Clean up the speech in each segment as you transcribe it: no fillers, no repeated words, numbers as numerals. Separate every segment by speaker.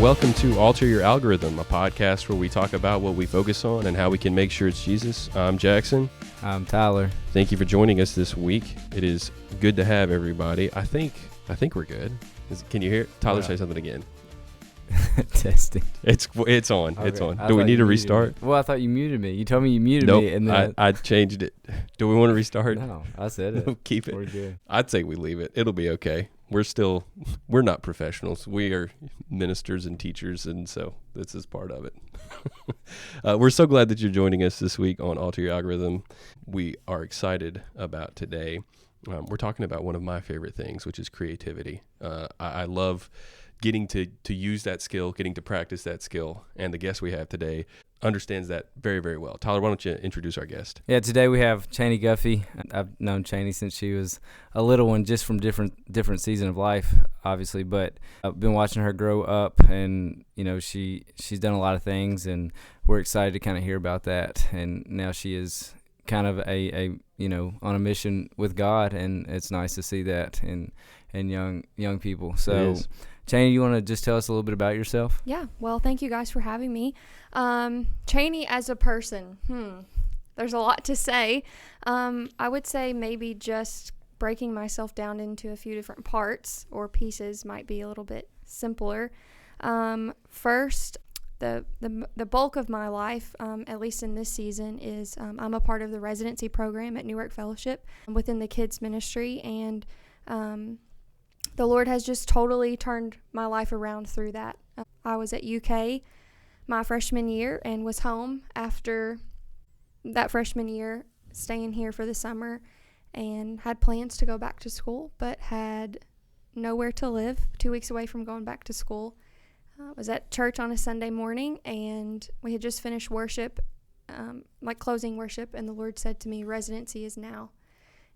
Speaker 1: Welcome to Alter Your Algorithm, a podcast where we talk about what we focus on and how we can make sure it's Jesus. I'm Jackson.
Speaker 2: I'm Tyler.
Speaker 1: Thank you for joining us this week. It is good to have everybody. I think we're good. Can you hear Tyler say something again?
Speaker 2: Testing.
Speaker 1: It's on.
Speaker 2: Okay.
Speaker 1: It's on. Do we need to restart?
Speaker 2: Well, I thought you muted me. You told me you muted
Speaker 1: Nope,
Speaker 2: me, and then
Speaker 1: I changed it. Do we want to restart?
Speaker 2: No, I said it.
Speaker 1: Keep it.
Speaker 2: We're good.
Speaker 1: I'd say we leave it. It'll be okay. We're not professionals. We are ministers and teachers, and so this is part of it. We're so glad that you're joining us this week on Alter Your Algorithm. We are excited about today. We're talking about one of my favorite things, which is creativity. I love getting to use that skill, getting to practice that skill, and the guest we have today understands that very, very well. Tyler, why don't you introduce our guest?
Speaker 2: Yeah, today we have Chaney Guffey. I've known Chaney since she was a little one, just from different season of life, obviously. But I've been watching her grow up, and she's done a lot of things, and we're excited to kind of hear about that. And now she is kind of a on a mission with God, and it's nice to see that in young people. So, Chaney, you want to just tell us a little bit about yourself?
Speaker 3: Yeah, well, thank you guys for having me. Chaney as a person, there's a lot to say. I would say maybe just breaking myself down into a few different parts or pieces might be a little bit simpler. First, the bulk of my life, at least in this season, is I'm a part of the Residency program at Newark Fellowship within the kids ministry, and the Lord has just totally turned my life around through that. I was at UK my freshman year and was home after that freshman year, staying here for the summer, and had plans to go back to school, but had nowhere to live, 2 weeks away from going back to school. I was at church on a Sunday morning, and we had just finished worship, closing worship, and the Lord said to me, "Residency is now."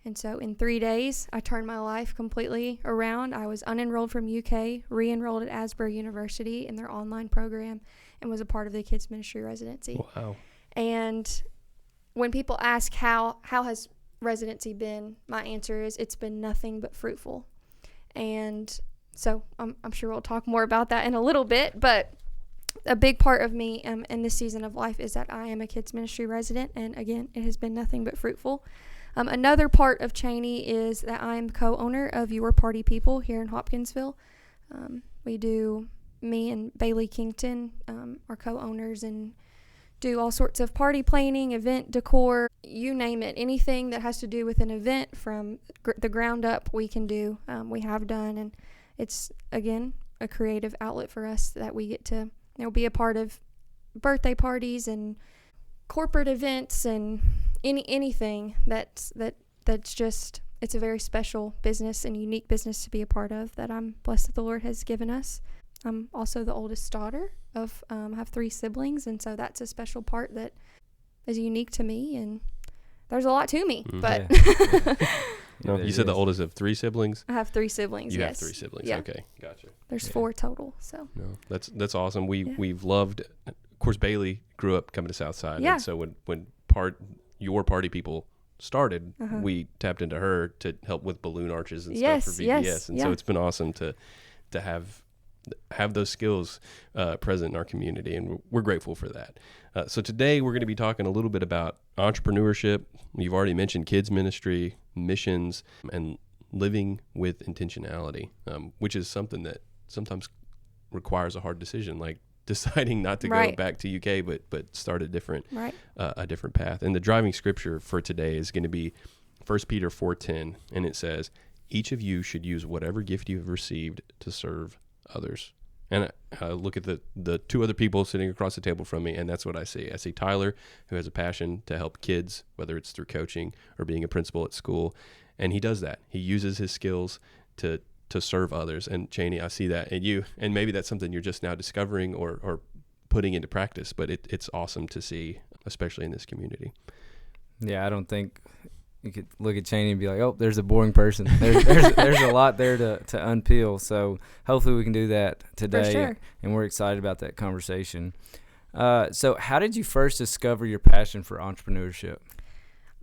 Speaker 3: And so in 3 days, I turned my life completely around. I was unenrolled from UK, re-enrolled at Asbury University in their online program, and was a part of the kids ministry Residency.
Speaker 1: Wow.
Speaker 3: And when people ask how has Residency been, my answer is it's been nothing but fruitful. And so I'm sure we'll talk more about that in a little bit, but a big part of me in this season of life is that I am a kids ministry resident, and again, it has been nothing but fruitful. Another part of Chaney is that I'm co-owner of Your Party People here in Hopkinsville. Me and Bailey Kington are co-owners and do all sorts of party planning, event decor, you name it. Anything that has to do with an event from the ground up we can do, we have done. And it's, again, a creative outlet for us that we get to be a part of birthday parties and corporate events and anything that's just, it's a very special business and unique business to be a part of that I'm blessed that the Lord has given us. I'm also the oldest daughter of, I have 3 siblings, and so that's a special part that is unique to me, and there's a lot to me, but
Speaker 1: No, you said the oldest of 3 siblings?
Speaker 3: I have 3 siblings,
Speaker 1: You
Speaker 3: yes.
Speaker 1: have 3 siblings,
Speaker 3: Yeah.
Speaker 1: Okay, gotcha.
Speaker 3: There's 4 total, so.
Speaker 1: No, that's awesome. We've loved, of course, Bailey grew up coming to Southside,
Speaker 3: Yeah.
Speaker 1: and so when Your Party People started, we tapped into her to help with balloon arches and stuff for VBS, and so it's been awesome to have those skills present in our community, and we're grateful for that. So today we're going to be talking a little bit about entrepreneurship. You've already mentioned kids ministry, missions, and living with intentionality, which is something that sometimes requires a hard decision, like deciding not to go back to UK, but start a different path. And the driving scripture for today is going to be 1 Peter 4:10, and it says, "Each of you should use whatever gift you have received to serve others." And I look at the 2 other people sitting across the table from me, and that's what I see. I see Tyler, who has a passion to help kids, whether it's through coaching or being a principal at school, and he does that. He uses his skills to serve others. And Chaney, I see that in you, and maybe that's something you're just now discovering or putting into practice, but it's awesome to see, especially in this community.
Speaker 2: Yeah, I don't think you could look at Chaney and be like, oh, there's a boring person. There's a lot there to unpeel. So hopefully we can do that today.
Speaker 3: For sure.
Speaker 2: And we're excited about that conversation. So how did you first discover your passion for entrepreneurship?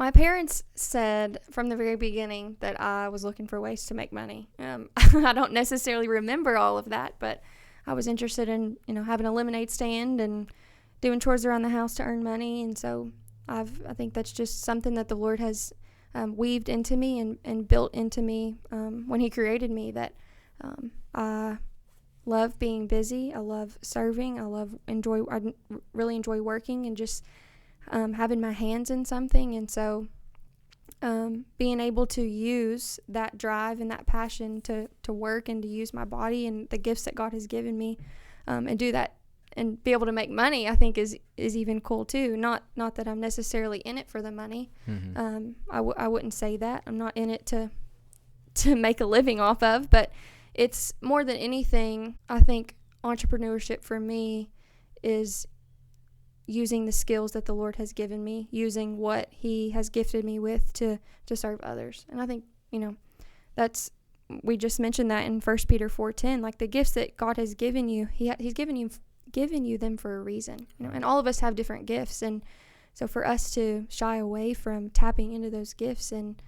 Speaker 3: My parents said from the very beginning that I was looking for ways to make money. I don't necessarily remember all of that, but I was interested in, having a lemonade stand and doing chores around the house to earn money. And so I think that's just something that the Lord has weaved into me and built into me when he created me, that I love being busy. I love serving. I really enjoy working and just having my hands in something. And so being able to use that drive and that passion to work and to use my body and the gifts that God has given me and do that and be able to make money, I think is even cool too. Not that I'm necessarily in it for the money. Mm-hmm. I wouldn't say that. I'm not in it to make a living off of, but it's more than anything, I think entrepreneurship for me is using the skills that the Lord has given me, using what he has gifted me with to serve others. And I think, we just mentioned that in 1 Peter 4:10, like the gifts that God has given you, he's given you them for a reason, and all of us have different gifts. And so for us to shy away from tapping into those gifts and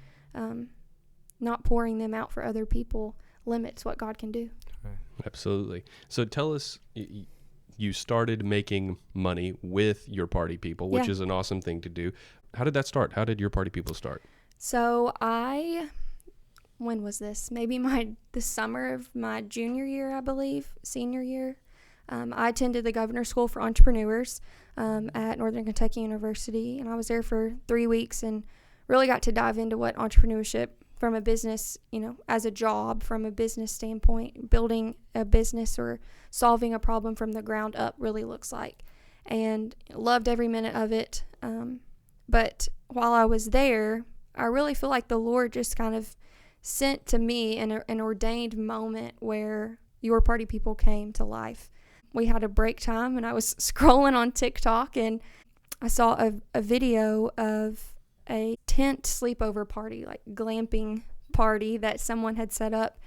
Speaker 3: not pouring them out for other people limits what God can do.
Speaker 1: Absolutely. So tell us, you started making money with your party people, which is an awesome thing to do. How did that start? How did your party people start?
Speaker 3: So when was this? Maybe the summer of my junior year, I believe, senior year. I attended the Governor's School for Entrepreneurs at Northern Kentucky University, and I was there for 3 weeks and really got to dive into what entrepreneurship from a business, as a job, from a business standpoint, building a business or solving a problem from the ground up really looks like, and loved every minute of it. But while I was there, I really feel like the Lord just kind of sent to me an ordained moment where your party people came to life. We had a break time, and I was scrolling on TikTok, and I saw a video of a tent sleepover party, like glamping party that someone had set up,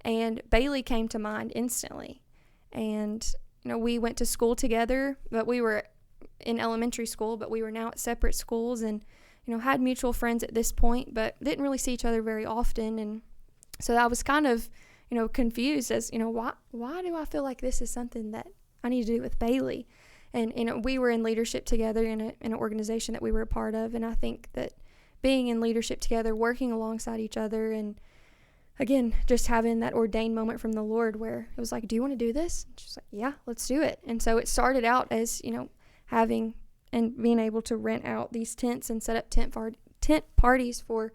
Speaker 3: and Bailey came to mind instantly. And we went to school together, but we were in elementary school, but we were now at separate schools, and had mutual friends at this point, but didn't really see each other very often. And so I was kind of confused as why do I feel like this is something that I need to do with Bailey. And we were in leadership together in an organization that we were a part of, and I think that being in leadership together, working alongside each other, and again, just having that ordained moment from the Lord where it was like, do you want to do this? And she's like, yeah, let's do it. And so it started out as, having and being able to rent out these tents and set up tent parties for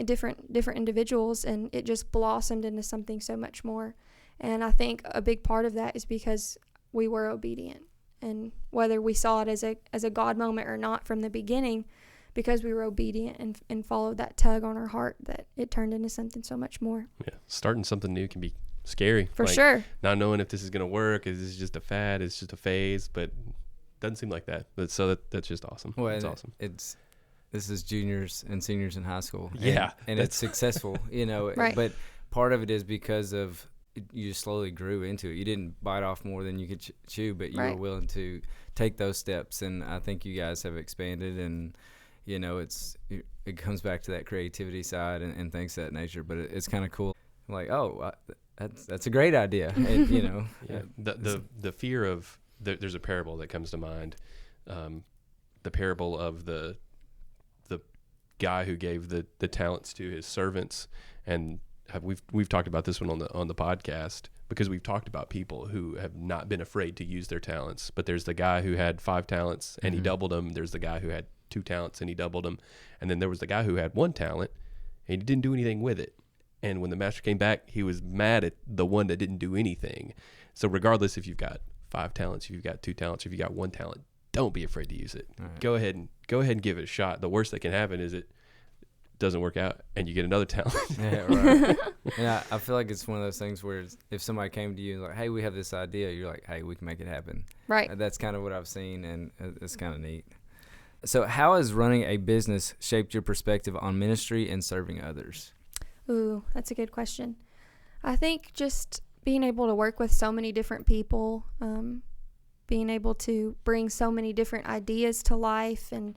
Speaker 3: different individuals, and it just blossomed into something so much more. And I think a big part of that is because we were obedient. And whether we saw it as a God moment or not from the beginning, because we were obedient and followed that tug on our heart, that it turned into something so much more. Yeah,
Speaker 1: starting something new can be scary.
Speaker 3: For sure.
Speaker 1: Not knowing if this is going to work, is this just a fad, is just a phase, but doesn't seem like that. That's just awesome.
Speaker 2: Well,
Speaker 1: it's awesome.
Speaker 2: This is juniors and seniors in high school. And it's successful,
Speaker 3: Right.
Speaker 2: But part of it is because of you slowly grew into it. You didn't bite off more than you could chew, but you were willing to take those steps. And I think you guys have expanded, and it comes back to that creativity side and things of that nature. But it's kind of cool. Like, that's a great idea. And,
Speaker 1: the fear of there's a parable that comes to mind, the parable of the guy who gave the talents to his servants. And we've talked about this one on the podcast, because we've talked about people who have not been afraid to use their talents. But there's the guy who had 5 talents and he doubled them. There's the guy who had 2 talents and he doubled them. And then there was the guy who had 1 talent and he didn't do anything with it. And when the master came back, he was mad at the one that didn't do anything. So regardless if you've got 5 talents, if you've got 2 talents, if you've got 1 talent, don't be afraid to use it. Right. Go ahead and give it a shot. The worst that can happen is it doesn't work out and you get another talent.
Speaker 2: Yeah, right. And I feel like it's one of those things where if somebody came to you and like, hey, we have this idea, you're like, hey, we can make it happen.
Speaker 3: Right.
Speaker 2: That's kind of what I've seen, and it's kind of neat. So how has running a business shaped your perspective on ministry and serving others?
Speaker 3: Ooh, that's a good question. I think just being able to work with so many different people, being able to bring so many different ideas to life and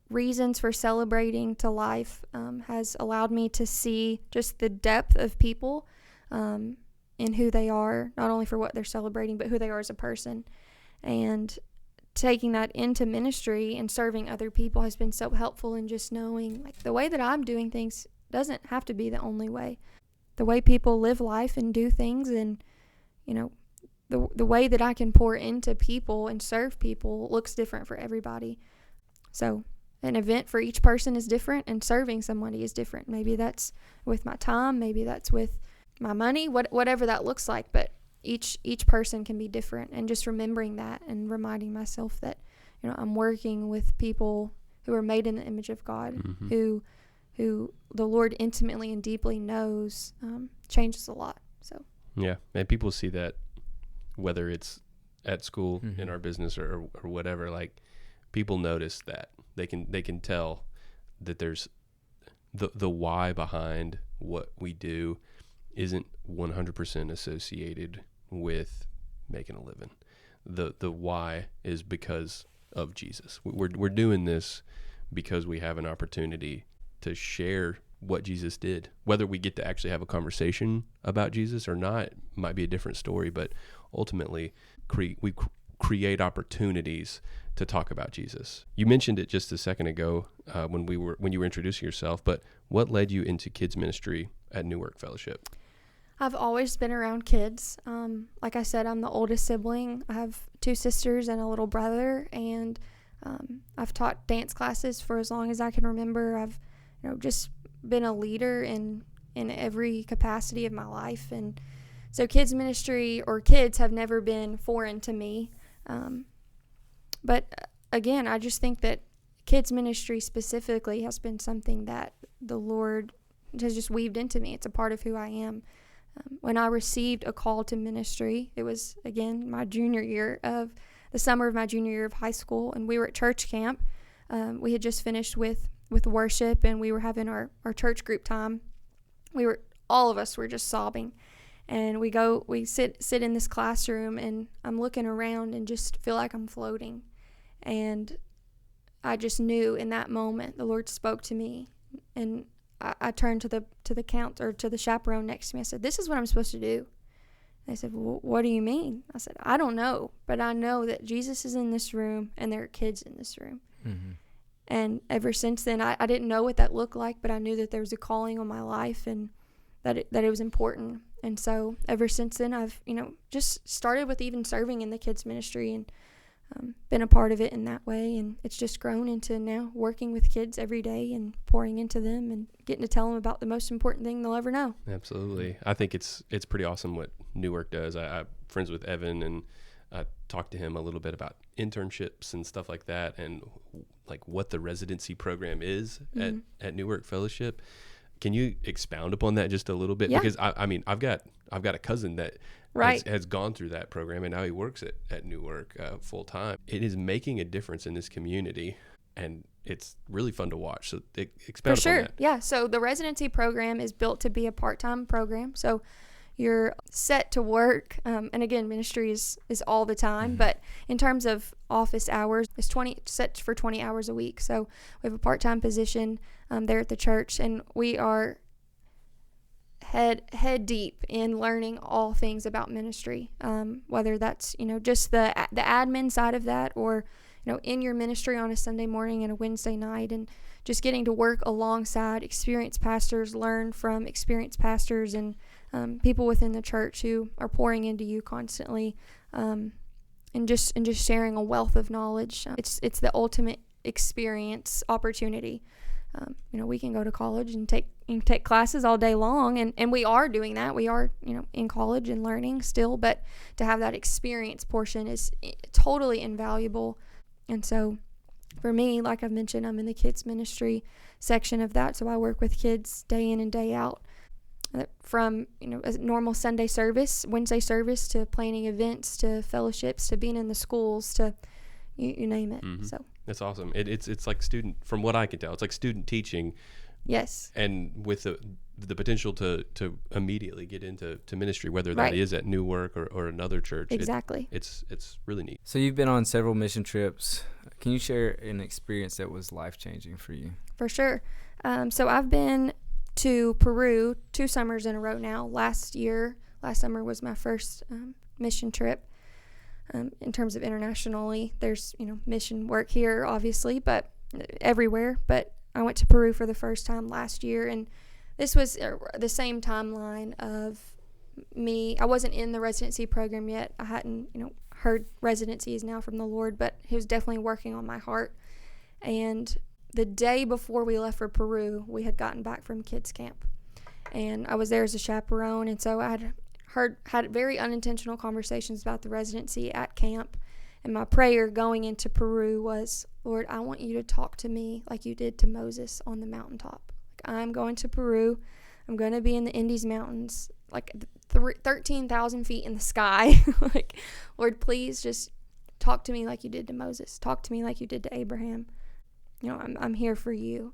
Speaker 3: reasons for celebrating to life has allowed me to see just the depth of people in who they are, not only for what they're celebrating, but who they are as a person. And taking that into ministry and serving other people has been so helpful in just knowing, like, the way that I'm doing things doesn't have to be the only way. The way people live life and do things, and, you know, the way that I can pour into people and serve people looks different for everybody. So an event for each person is different, and serving somebody is different. Maybe that's with my time, maybe that's with my money, whatever that looks like, but each person can be different. And just remembering that and reminding myself that, you know, I'm working with people who are made in the image of God, who the Lord intimately and deeply knows, changes a lot. So
Speaker 1: yeah, and people see that, whether it's at school, in our business, or whatever. Like, people notice that they can tell that there's the why behind what we do isn't 100% associated with making a living. The why is because of Jesus. We're doing this because we have an opportunity to share what Jesus did. Whether we get to actually have a conversation about Jesus or not might be a different story, but ultimately we create opportunities to talk about Jesus. You mentioned it just a second ago when you were introducing yourself, but what led you into kids ministry at New Work Fellowship?
Speaker 3: I've always been around kids. Like I said, I'm the oldest sibling. I have 2 sisters and a little brother, and I've taught dance classes for as long as I can remember. I've, you know, just been a leader in every capacity of my life, and so kids ministry or kids have never been foreign to me. But again, I just think that kids ministry specifically has been something that the Lord has just weaved into me. It's a part of who I am. When I received a call to ministry, it was, again, the summer of my junior year of high school, and we were at church camp. We had just finished with worship, and we were having our church group time. All of us were just sobbing. And we sit in this classroom, and I'm looking around and just feel like I'm floating. And I just knew in that moment the Lord spoke to me, and I turned to the chaperone next to me. I said, "This is what I'm supposed to do." They said, "Well, what do you mean?" I said, "I don't know, but I know that Jesus is in this room, and there are kids in this room." Mm-hmm. And ever since then, I didn't know what that looked like, but I knew that there was a calling on my life, and that it was important. And so ever since then, I've, you know, just started with even serving in the kids ministry, and been a part of it in that way. And it's just grown into now working with kids every day and pouring into them and getting to tell them about the most important thing they'll ever know.
Speaker 1: Absolutely. I think it's pretty awesome what New Work does. I'm friends with Evan, and I talked to him a little bit about internships and stuff like that, and like what the residency program is at New Work Fellowship. Can you expound upon that just a little bit?
Speaker 3: Yeah.
Speaker 1: Because I mean, I've got a cousin that has gone through that program, and now he works at New Work full time. It is making a difference in this community, and it's really fun to watch. So expound upon that.
Speaker 3: Yeah. So the residency program is built to be a part-time program. So you're set to work, and again, ministry is all the time. But in terms of office hours, it's set for 20 hours a week. So we have a part-time position there at the church, and we are head deep in learning all things about ministry, whether that's, you know, just the admin side of that, or, you know, in your ministry on a Sunday morning and a Wednesday night, and just getting to work alongside experienced pastors, learn from experienced pastors, and people within the church who are pouring into you constantly, and just sharing a wealth of knowledge. It's the ultimate experience opportunity. You know, we can go to college and take classes all day long, and we are doing that. We are, you know, in college and learning still, but to have that experience portion is totally invaluable. And so for me, like I've mentioned, I'm in the kids ministry section of that, so I work with kids day in and day out, from, you know, a normal Sunday service, Wednesday service, to planning events, to fellowships, to being in the schools, to you name it. So
Speaker 1: that's awesome. It's like student, from what I can tell, it's like student teaching.
Speaker 3: Yes.
Speaker 1: And with the potential to immediately get into ministry, whether that is at New Work or another church.
Speaker 3: Exactly.
Speaker 1: It's really neat.
Speaker 2: So you've been on several mission trips. Can you share an experience that was life-changing for you?
Speaker 3: For sure. So I've been to Peru 2 summers in a row now. Last Last summer was my first mission trip. In terms of internationally, there's, mission work here, obviously, but everywhere. But I went to Peru for the first time last year, and this was the same timeline of me. I wasn't in the residency program yet. I hadn't, heard residency is now from the Lord, but he was definitely working on my heart. And the day before we left for Peru, we had gotten back from kids camp, and I was there as a chaperone. And so I had very unintentional conversations about the residency at camp. And my prayer going into Peru was, Lord, I want you to talk to me like you did to Moses on the mountaintop. Like, I'm going to Peru. I'm going to be in the Andes Mountains, like 13,000 feet in the sky. Like, Lord, please just talk to me like you did to Moses. Talk to me like you did to Abraham. I'm here for you.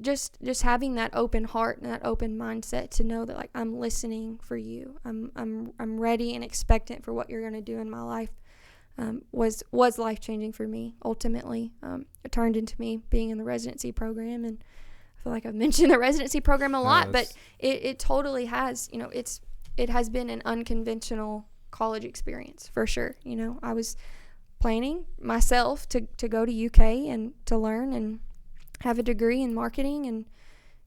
Speaker 3: Just having that open heart and that open mindset to know that, like, I'm listening for you. I'm ready and expectant for what you're going to do in my life. Was life changing for me. Ultimately, it turned into me being in the residency program, and I feel like I've mentioned the residency program a lot, but it totally has. It has been an unconventional college experience for sure. I was planning myself to go to UK and to learn and have a degree in marketing and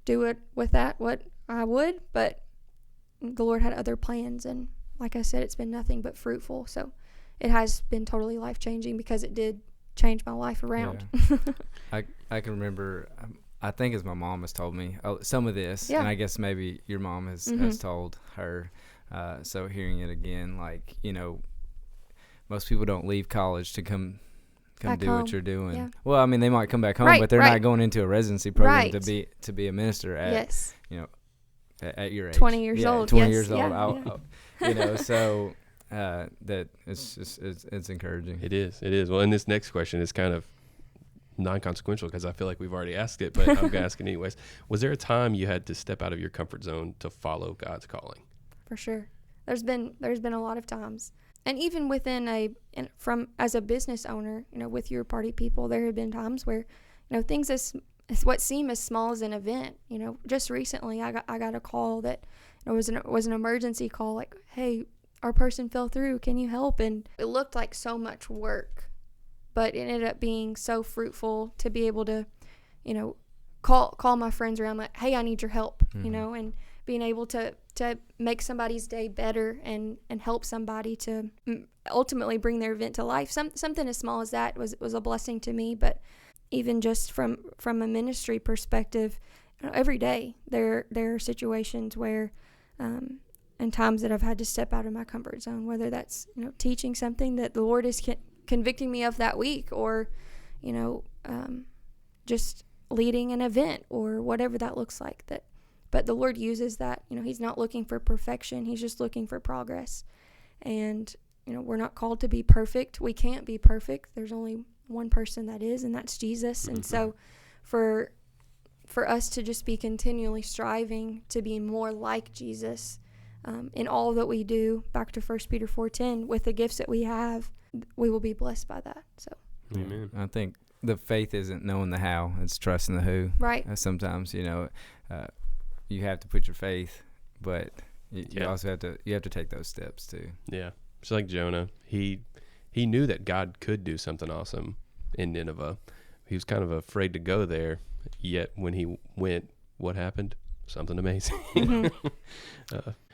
Speaker 3: do it with that what I would, but the Lord had other plans, and like I said, it's been nothing but fruitful. So it has been totally life-changing because it did change my life around.
Speaker 2: Yeah. I can remember, I think as my mom has told me some of this, and I guess maybe your mom has told her, so hearing it again, like, most people don't leave college to come
Speaker 3: back
Speaker 2: do
Speaker 3: home.
Speaker 2: What you're doing.
Speaker 3: Yeah.
Speaker 2: Well, I mean, they might come back home, but they're not going into a residency program to be a minister at at your age.
Speaker 3: 20 years old.
Speaker 2: 20 years old.
Speaker 3: Yeah.
Speaker 2: So that it's encouraging.
Speaker 1: It is. Well, and this next question is kind of non-consequential because I feel like we've already asked it, but I'm going to ask it anyways. Was there a time you had to step out of your comfort zone to follow God's calling?
Speaker 3: For sure. There's been a lot of times. And even as a business owner, with your party people, there have been times where, things as what seem as small as an event. Just recently, I got a call that was an emergency call, like, hey, our person fell through. Can you help? And it looked like so much work, but it ended up being so fruitful to be able to, call my friends around, like, hey, I need your help. And being able to make somebody's day better and help somebody to ultimately bring their event to life. Something as small as that was a blessing to me. But even just from a ministry perspective, every day there are situations where and times that I've had to step out of my comfort zone, whether that's teaching something that the Lord is convicting me of that week, or just leading an event or whatever that looks like. But the Lord uses that. He's not looking for perfection. He's just looking for progress. And, we're not called to be perfect. We can't be perfect. There's only one person that is, and that's Jesus. And so for us to just be continually striving to be more like Jesus in all that we do, back to 1 Peter 4:10, with the gifts that we have, we will be blessed by that. So,
Speaker 1: Amen.
Speaker 2: I think the faith isn't knowing the how, it's trusting the who.
Speaker 3: Right.
Speaker 2: Sometimes, you have to put your faith, but you also have to take those steps too.
Speaker 1: Yeah. It's like Jonah. He knew that God could do something awesome in Nineveh. He was kind of afraid to go there, yet when he went, what happened? Something amazing.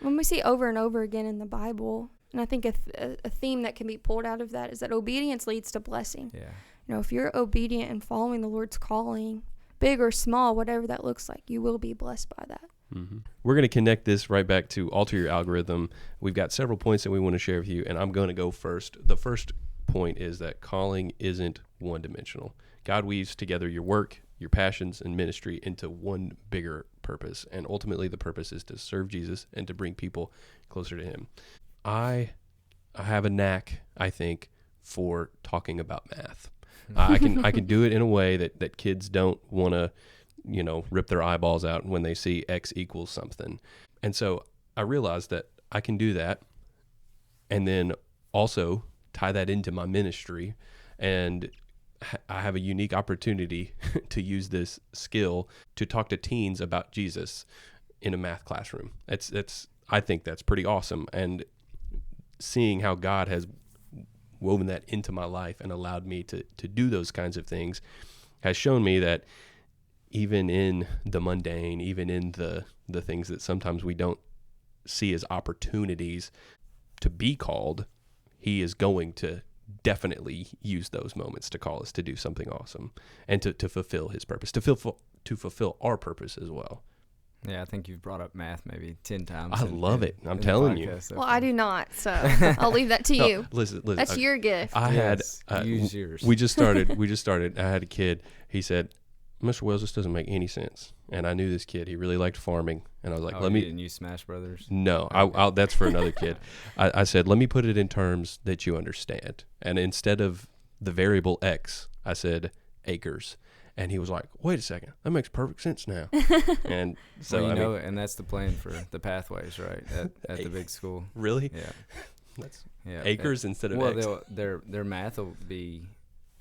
Speaker 3: When we see over and over again in the Bible, and I think a theme that can be pulled out of that is that obedience leads to blessing.
Speaker 2: Yeah.
Speaker 3: If you're obedient and following the Lord's calling, big or small, whatever that looks like, you will be blessed by that.
Speaker 1: Mm-hmm. We're going to connect this right back to alter your algorithm. We've got several points that we want to share with you, and I'm going to go first. The first point is that calling isn't one-dimensional. God weaves together your work, your passions, and ministry into one bigger purpose, and ultimately the purpose is to serve Jesus and to bring people closer to him. I have a knack, I think, for talking about math. I can do it in a way that kids don't want to, rip their eyeballs out when they see X equals something. And so I realized that I can do that and then also tie that into my ministry. And I have a unique opportunity to use this skill to talk to teens about Jesus in a math classroom. I think that's pretty awesome. And seeing how God has woven that into my life and allowed me to do those kinds of things has shown me that even in the mundane, even in the things that sometimes we don't see as opportunities to be called, he is going to definitely use those moments to call us to do something awesome and to fulfill his purpose, to fulfill our purpose as well.
Speaker 2: Yeah, I think you've brought up math maybe 10 times.
Speaker 1: I love it. I'm telling you.
Speaker 3: Well, I do not, so I'll leave that to you.
Speaker 1: Listen.
Speaker 3: That's your gift.
Speaker 2: Use yours.
Speaker 1: We just started. I had a kid. He said, Mr. Wells, this doesn't make any sense. And I knew this kid. He really liked farming. And I was like,
Speaker 2: didn't use Smash Brothers?
Speaker 1: No,
Speaker 2: Okay.
Speaker 1: That's for another kid. I said, let me put it in terms that you understand. And instead of the variable X, I said acres. And he was like, wait a second, that makes perfect sense now. And so,
Speaker 2: well, and that's the plan for the pathways, right, at the big school.
Speaker 1: Really?
Speaker 2: Yeah.
Speaker 1: Acres instead of X.
Speaker 2: Well, their math will be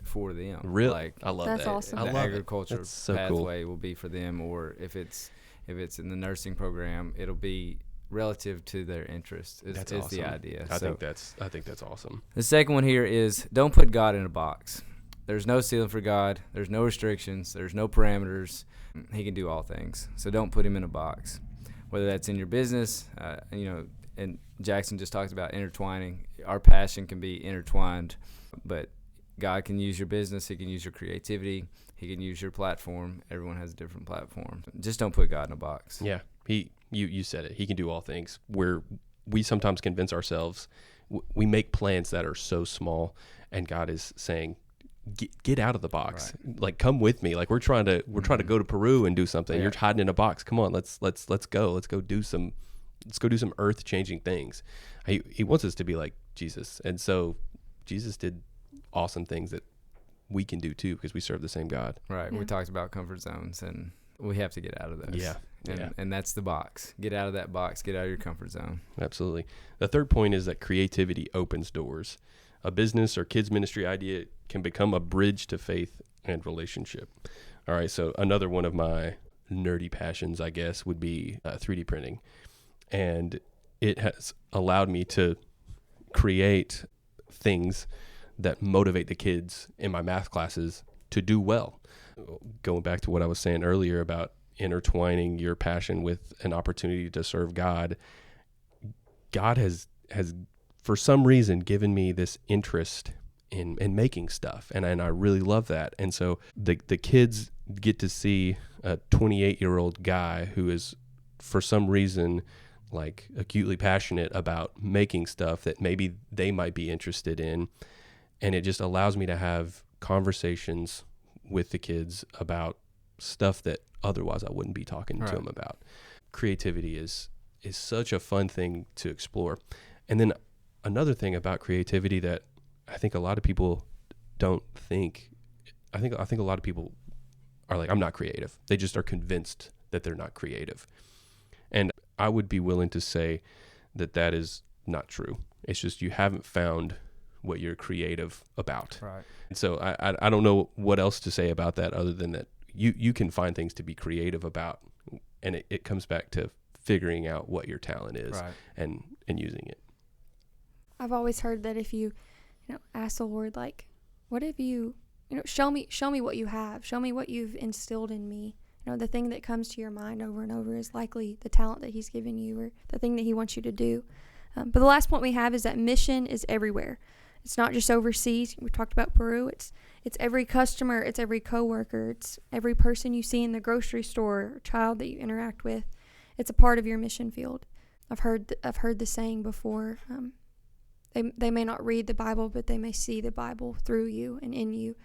Speaker 2: for them.
Speaker 1: Really?
Speaker 2: Like,
Speaker 1: I love
Speaker 3: that's
Speaker 1: that.
Speaker 3: awesome.
Speaker 1: I
Speaker 2: the
Speaker 1: love
Speaker 2: agriculture
Speaker 1: so
Speaker 2: pathway will be for them, or if it's in the nursing program, it'll be relative to their interest.
Speaker 1: That's
Speaker 2: is
Speaker 1: awesome.
Speaker 2: the idea.
Speaker 1: I think that's awesome.
Speaker 2: The second one here is don't put God in a box. There's no ceiling for God. There's no restrictions. There's no parameters. He can do all things. So don't put him in a box. Whether that's in your business, and Jackson just talked about intertwining. Our passion can be intertwined, but God can use your business. He can use your creativity. He can use your platform. Everyone has a different platform. Just don't put God in a box.
Speaker 1: Yeah, you said it. He can do all things. We sometimes convince ourselves, we make plans that are so small, and God is saying, get out of the box. Right. Like, come with me. Like, we're trying to go to Peru and do something. Yeah. You're hiding in a box. Come on, let's go. Let's go do some earth-changing things. He wants us to be like Jesus, and so Jesus did awesome things that we can do too because we serve the same God.
Speaker 2: Right.
Speaker 3: Yeah.
Speaker 2: We talked about comfort zones, and we have to get out of those.
Speaker 1: Yeah.
Speaker 2: And that's the box. Get out of that box. Get out of your comfort zone.
Speaker 1: Absolutely. The third point is that creativity opens doors. A business or kids ministry idea can become a bridge to faith and relationship. All right, so another one of my nerdy passions, I guess, would be 3D printing. And it has allowed me to create things that motivate the kids in my math classes to do well. Going back to what I was saying earlier about intertwining your passion with an opportunity to serve God, God has for some reason given me this interest in making stuff, and I really love that. And so the kids get to see a 28-year-old guy who is for some reason like acutely passionate about making stuff that maybe they might be interested in, and it just allows me to have conversations with the kids about stuff that otherwise I wouldn't be talking to them about. Creativity is such a fun thing to explore. And then another thing about creativity that I think a lot of people don't think, I think a lot of people are like, I'm not creative. They just are convinced that they're not creative. And I would be willing to say that is not true. It's just you haven't found what you're creative about.
Speaker 2: Right.
Speaker 1: And so I don't know what else to say about that other than that you can find things to be creative about, and it comes back to figuring out what your talent is and using it.
Speaker 3: I've always heard that if you ask the Lord, like, what have you, show me what you have, show me what you've instilled in me. The thing that comes to your mind over and over is likely the talent that he's given you or the thing that he wants you to do. But the last point we have is that mission is everywhere. It's not just overseas. We talked about Peru. It's every customer. It's every coworker. It's every person you see in the grocery store, or child that you interact with. It's a part of your mission field. I've heard the saying before. They may not read the Bible, but they may see the Bible through you and in you.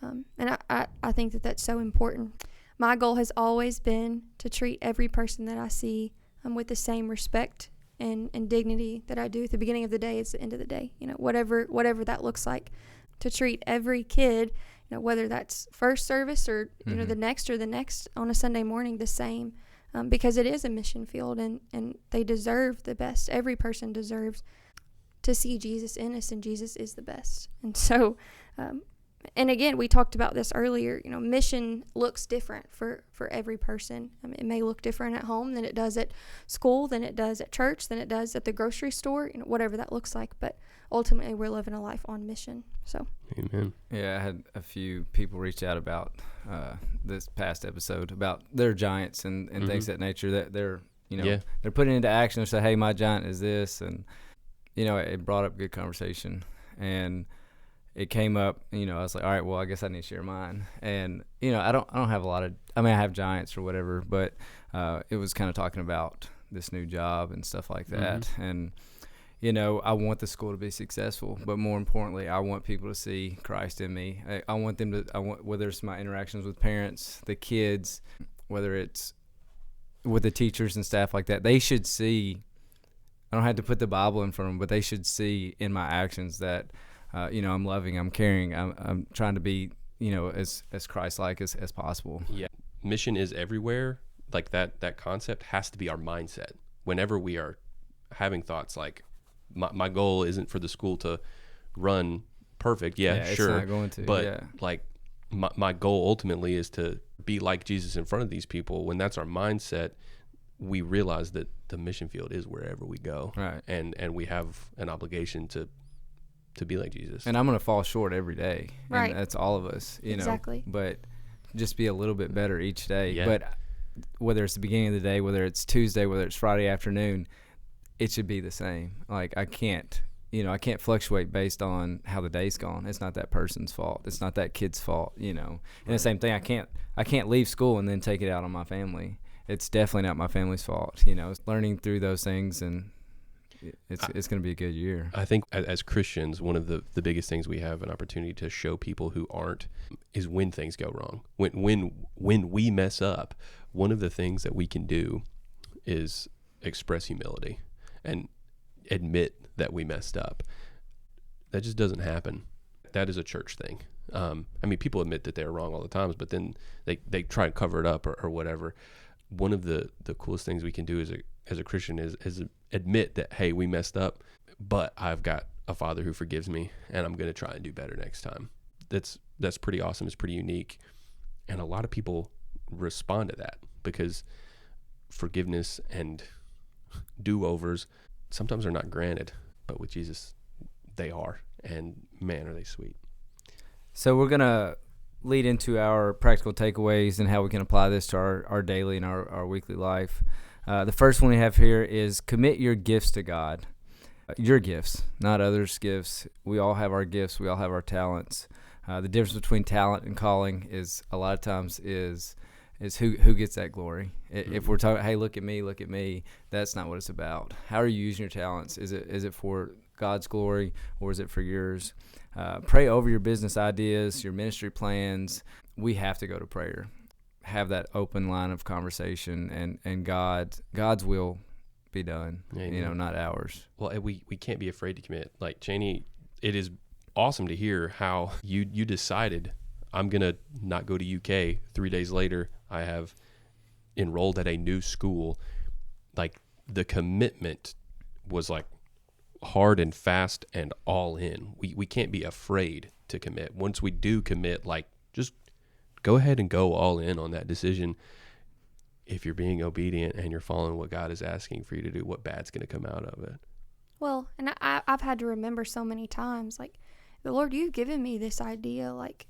Speaker 3: And I think that that's so important. My goal has always been to treat every person that I see with the same respect and dignity that I do at the beginning of the day. It's the end of the day, whatever that looks like, to treat every kid, whether that's first service or the next on a Sunday morning, the same, because it is a mission field and they deserve the best. Every person deserves to see Jesus in us, and Jesus is the best. And so And again, we talked about this earlier, mission looks different for every person. It may look different at home than it does at school, than it does at church, than it does at the grocery store, whatever that looks like. But ultimately, we're living a life on mission. So,
Speaker 1: amen.
Speaker 2: Yeah, I had a few people reach out about this past episode about their giants and things of that nature that they're they're putting into action. They say, hey, my giant is this, and it brought up good conversation. And it came up, I was like, all right, well, I guess I need to share mine. And, I don't have a lot of, I have giants or whatever, but it was kind of talking about this new job and stuff like that. And, I want the school to be successful, but more importantly, I want people to see Christ in me. I want them to, whether it's my interactions with parents, the kids, whether it's with the teachers and staff like that, they should see, I don't have to put the Bible in front of them, but they should see in my actions that, I'm loving, I'm caring, I'm trying to be, as Christ-like as possible.
Speaker 1: Yeah. Mission is everywhere. Like that concept has to be our mindset. Whenever we are having thoughts like, my goal isn't for the school to run perfect. Yeah, sure.
Speaker 2: It's not going to.
Speaker 1: But like my goal ultimately is to be like Jesus in front of these people. When that's our mindset, we realize that the mission field is wherever we go.
Speaker 2: Right.
Speaker 1: And we have an obligation to be like Jesus.
Speaker 2: And I'm going to fall short every day.
Speaker 3: Right.
Speaker 2: And that's all of us,
Speaker 3: Exactly.
Speaker 2: But just be a little bit better each day.
Speaker 1: Yeah.
Speaker 2: But whether it's the beginning of the day, whether it's Tuesday, whether it's Friday afternoon, it should be the same. Like I can't fluctuate based on how the day's gone. It's not that person's fault. It's not that kid's fault, And
Speaker 1: Right.
Speaker 2: the same thing, I can't leave school and then take it out on my family. It's definitely not my family's fault, Learning through those things, and it's going to be a good year.
Speaker 1: I think as Christians, one of the biggest things we have an opportunity to show people who aren't is when things go wrong. When we mess up, one of the things that we can do is express humility and admit that we messed up. That just doesn't happen. That is a church thing. People admit that they're wrong all the times, but then they try and cover it up or whatever. One of the coolest things we can do as a Christian is admit that, hey, we messed up, but I've got a Father who forgives me, and I'm going to try and do better next time. That's pretty awesome. It's pretty unique. And a lot of people respond to that because forgiveness and do-overs sometimes are not granted, but with Jesus, they are. And man, are they sweet.
Speaker 2: So we're going to lead into our practical takeaways and how we can apply this to our daily and our weekly life. The first one we have here is commit your gifts to God. Your gifts, not others' gifts. We all have our gifts. We all have our talents. The difference between talent and calling is a lot of times is who gets that glory. If we're talking, hey, look at me, that's not what it's about. How are you using your talents? Is it for God's glory, or is it for yours? Pray over your business ideas, your ministry plans. We have to go to prayer. Have that open line of conversation, and God's will be done,
Speaker 1: Amen.
Speaker 2: Not ours.
Speaker 1: Well, we can't be afraid to commit. Like Chaney, it is awesome to hear how you decided, I'm going to not go to UK. 3 days later, I have enrolled at a new school. Like the commitment was like hard and fast and all in. We can't be afraid to commit. Once we do commit, like just go ahead and go all in on that decision. If you're being obedient and you're following what God is asking for you to do, what bad's going to come out of it?
Speaker 3: Well, and I've had to remember so many times, like, the Lord, you've given me this idea, like,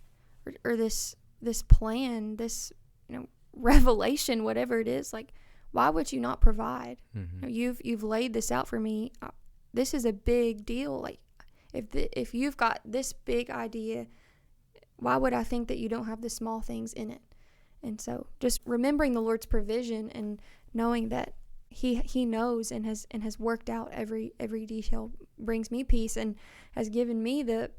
Speaker 3: or this plan, this, revelation, whatever it is. Like, why would you not provide?
Speaker 2: Mm-hmm.
Speaker 3: You've laid this out for me. This is a big deal. Like, if you've got this big idea, why would I think that you don't have the small things in it? And so just remembering the Lord's provision and knowing that he knows and has worked out every detail brings me peace and has given me the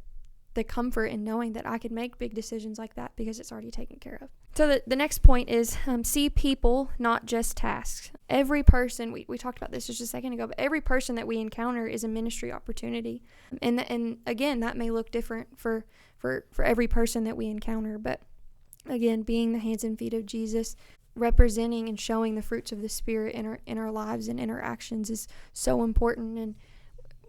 Speaker 3: comfort in knowing that I can make big decisions like that because it's already taken care of. So the next point is see people, not just tasks. Every person, we talked about this just a second ago, but every person that we encounter is a ministry opportunity. And again, that may look different for every person that we encounter, but again, being the hands and feet of Jesus, representing and showing the fruits of the Spirit in our lives and interactions is so important. And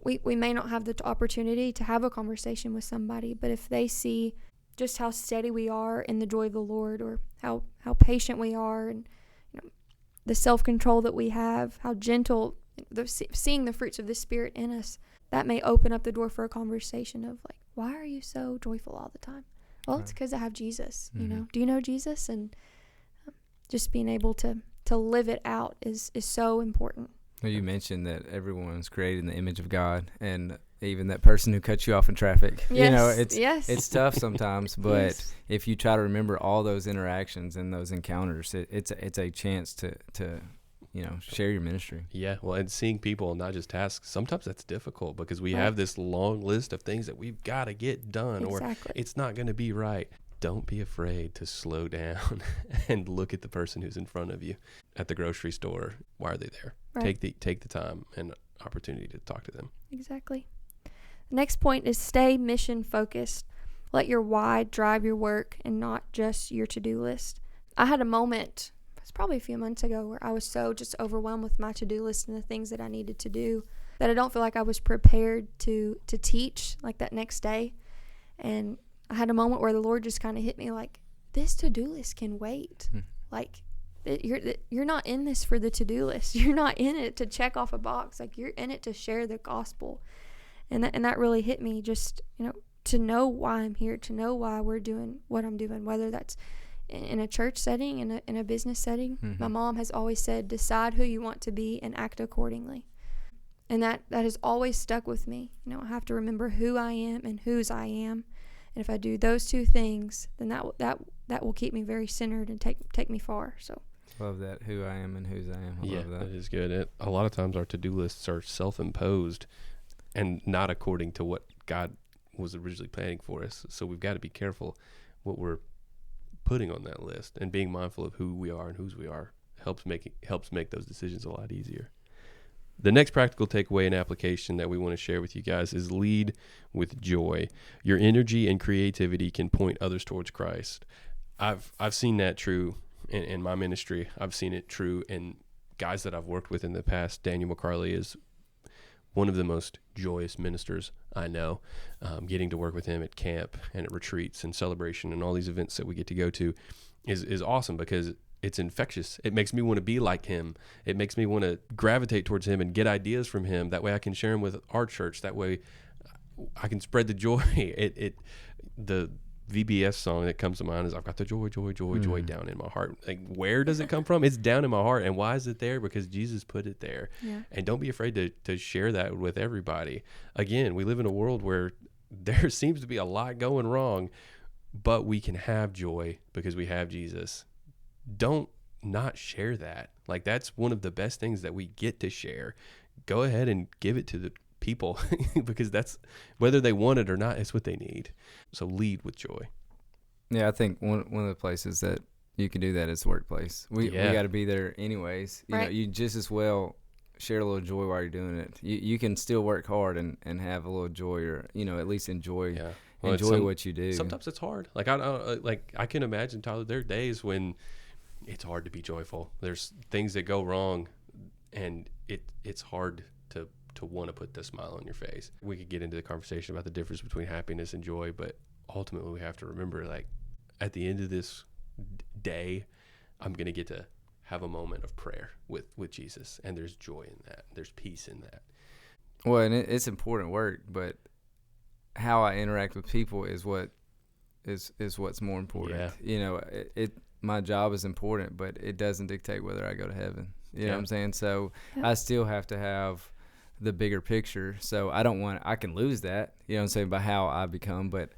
Speaker 3: we may not have the opportunity to have a conversation with somebody, but if they see just how steady we are in the joy of the Lord, or how patient we are, and the self-control that we have, how gentle, seeing the fruits of the Spirit in us, that may open up the door for a conversation of like, why are you so joyful all the time? Well, it's because I have Jesus. Do you know Jesus? And just being able to live it out is so important.
Speaker 2: Well, you mentioned that everyone's created in the image of God, and even that person who cuts you off in traffic.
Speaker 3: Yes.
Speaker 2: It's tough sometimes, but if you try to remember all those interactions and those encounters, it's a chance to share your ministry.
Speaker 1: Yeah, well, and seeing people, not just tasks, sometimes that's difficult because we have this long list of things that we've got to get done, or it's not going to be right. Don't be afraid to slow down and look at the person who's in front of you at the grocery store. Why are they there? Right. Take the time and opportunity to talk to them. Exactly.
Speaker 3: The next point is stay mission focused. Let your why drive your work and not just your to-do list. I had a moment, it's probably a few months ago, where I was so just overwhelmed with my to-do list and the things that I needed to do that I don't feel like I was prepared to teach like that next day. And I had a moment where the Lord just kind of hit me like, this to-do list can wait. Like, you're not in this for the to-do list. You're not in it to check off a box. Like, you're in it to share the gospel. And that really hit me, just, to know why I'm here, to know why we're doing what I'm doing, whether that's in a church setting, in a business setting. My mom has always said, decide who you want to be and act accordingly. And that has always stuck with me. I have to remember who I am and whose I am. And if I do those two things, then that will keep me very centered and take me far. So
Speaker 2: love that, who I am and whose I am. I love that.
Speaker 1: That is good. A lot of times our to-do lists are self-imposed and not according to what God was originally planning for us. So we've got to be careful what we're putting on that list, and being mindful of who we are and whose we are helps make those decisions a lot easier. The next practical takeaway and application that we want to share with you guys is lead with joy. Your energy and creativity can point others towards Christ. I've seen that true in my ministry. I've seen it true in guys that I've worked with in the past. Daniel McCarley is one of the most joyous ministers I know. Getting to work with him at camp and at retreats and celebration and all these events that we get to go to is awesome, because it's infectious. It makes me want to be like him. It makes me want to gravitate towards him and get ideas from him. That way I can share them with our church. That way I can spread the joy. The VBS song that comes to mind is, I've got the joy down in my heart. Like, where does it come from? It's down in my heart. And why is it there? Because Jesus put it there. Yeah. And don't be afraid to share that with everybody. Again, we live in a world where there seems to be a lot going wrong, but we can have joy because we have Jesus. Don't not share that. Like, that's one of the best things that we get to share. Go ahead and give it to the people because that's, whether they want it or not, it's what they need. So lead with joy.
Speaker 2: Yeah, I think one of the places that you can do that is the workplace. We got to be there anyways. You know, you just as well share a little joy while you're doing it. You can still work hard and have a little joy, or at least enjoy what you do.
Speaker 1: Sometimes it's hard. Like I can imagine, Tyler, there are days when it's hard to be joyful. There's things that go wrong, and it's hard to want to put the smile on your face. We could get into the conversation about the difference between happiness and joy, but ultimately we have to remember, like, at the end of this day, I'm going to get to have a moment of prayer with Jesus, and there's joy in that. There's peace in that.
Speaker 2: Well, and it's important work, but how I interact with people is what's more important. Yeah. My job is important, but it doesn't dictate whether I go to heaven. You know what I'm saying? So I still have to have the bigger picture. So I can lose that, you know what I'm saying, by how I become, but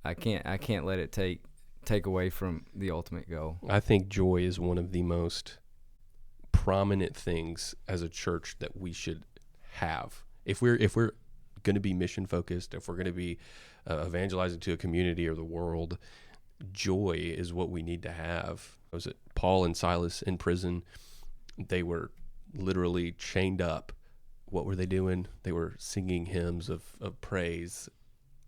Speaker 2: I can't let it take away from the ultimate goal.
Speaker 1: I think joy is one of the most prominent things as a church that we should have. If we're going to be mission focused, if we're going to be evangelizing to a community or the world, joy is what we need to have. Was it Paul and Silas in prison? They were literally chained up. What were they doing? They were singing hymns of praise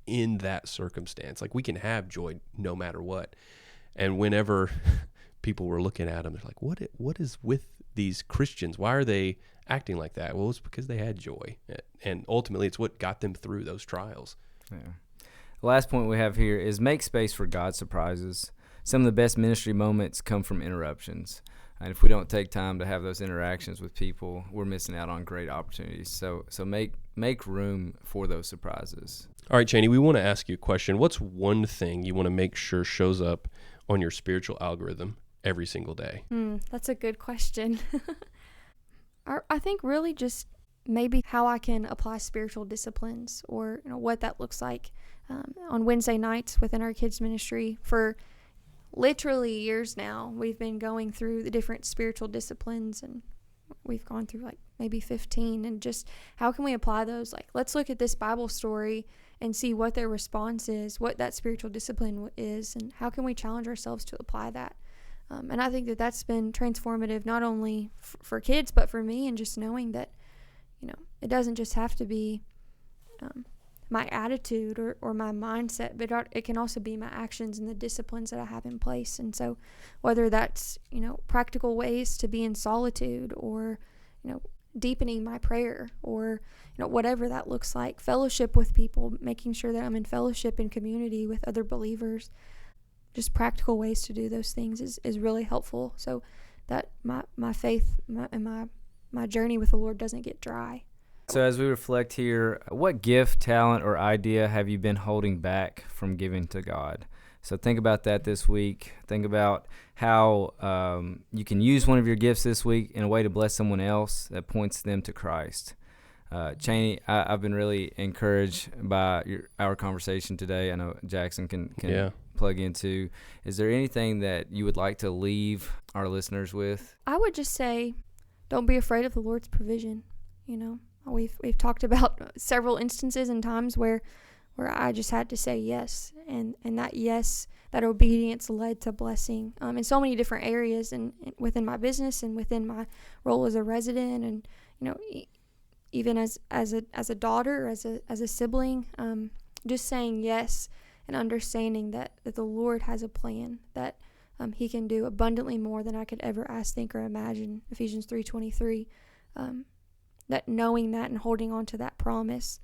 Speaker 1: in that circumstance. Like, we can have joy no matter what. And whenever people were looking at them, they're like, what is with these Christians? Why are they acting like that? Well, it's because they had joy. And ultimately, it's what got them through those trials.
Speaker 2: Yeah. The last point we have here is make space for God's surprises. Some of the best ministry moments come from interruptions. And if we don't take time to have those interactions with people, we're missing out on great opportunities. So make room for those surprises.
Speaker 1: All right, Chaney, we want to ask you a question. What's one thing you want to make sure shows up on your spiritual algorithm every single day?
Speaker 3: That's a good question. I think really just maybe how I can apply spiritual disciplines, or what that looks like. On Wednesday nights within our kids ministry, for literally years now, we've been going through the different spiritual disciplines, and we've gone through like maybe 15, and just how can we apply those? Like, let's look at this Bible story and see what their response is, what that spiritual discipline is, and how can we challenge ourselves to apply that. And I think that that's been transformative, not only for kids, but for me, and just knowing that, it doesn't just have to be my attitude or my mindset, but it can also be my actions and the disciplines that I have in place. And so whether that's, practical ways to be in solitude, or, deepening my prayer, or, whatever that looks like, fellowship with people, making sure that I'm in fellowship and community with other believers, just practical ways to do those things is really helpful, so that my faith and my journey with the Lord doesn't get dry.
Speaker 2: So as we reflect here, what gift, talent, or idea have you been holding back from giving to God? So think about that this week. Think about how you can use one of your gifts this week in a way to bless someone else that points them to Christ. Chaney, I've been really encouraged by our conversation today. I know Jackson can plug into. Is there anything that you would like to leave our listeners with?
Speaker 3: I would just say, don't be afraid of the Lord's provision. We've talked about several instances and times where I just had to say yes, and that yes, that obedience led to blessing in so many different areas, and within my business and within my role as a resident, and even as a daughter, as a sibling, just saying yes and understanding that the Lord has a plan, that He can do abundantly more than I could ever ask, think, or imagine. Ephesians 3:23. That knowing that and holding on to that promise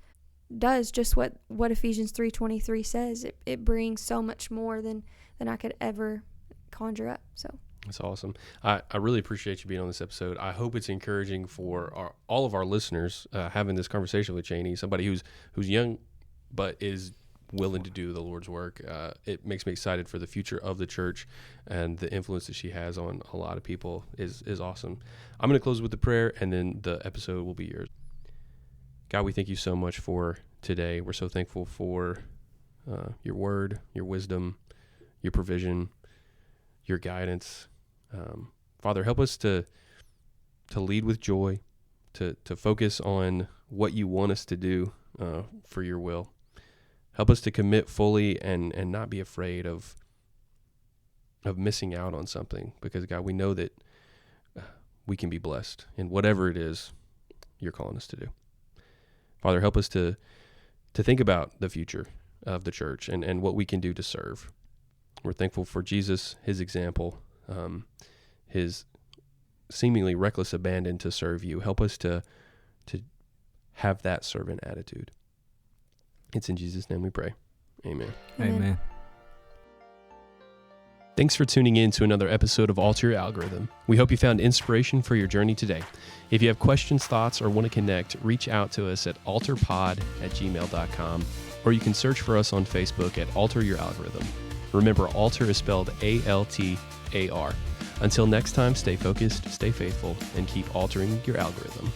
Speaker 3: does just what Ephesians 3:23 says. It brings so much more than I could ever conjure up. So
Speaker 1: that's awesome. I really appreciate you being on this episode. I hope it's encouraging for all of our listeners having this conversation with Chaney, somebody who's young but is willing to do the Lord's work. It makes me excited for the future of the church, and the influence that she has on a lot of people is awesome. I'm going to close with the prayer, and then the episode will be yours. God, we thank you so much for today. We're so thankful for your word, your wisdom, your provision, your guidance. Father, help us to lead with joy, to focus on what you want us to do for your will. Help us to commit fully and not be afraid of missing out on something, because, God, we know that we can be blessed in whatever it is you're calling us to do. Father, help us to think about the future of the church and what we can do to serve. We're thankful for Jesus, his example, his seemingly reckless abandon to serve you. Help us to have that servant attitude. It's in Jesus' name we pray. Amen.
Speaker 2: Amen.
Speaker 1: Thanks for tuning in to another episode of Alter Your Algorithm. We hope you found inspiration for your journey today. If you have questions, thoughts, or want to connect, reach out to us at alterpod@gmail.com, or you can search for us on Facebook at Alter Your Algorithm. Remember, alter is spelled ALTAR. Until next time, stay focused, stay faithful, and keep altering your algorithm.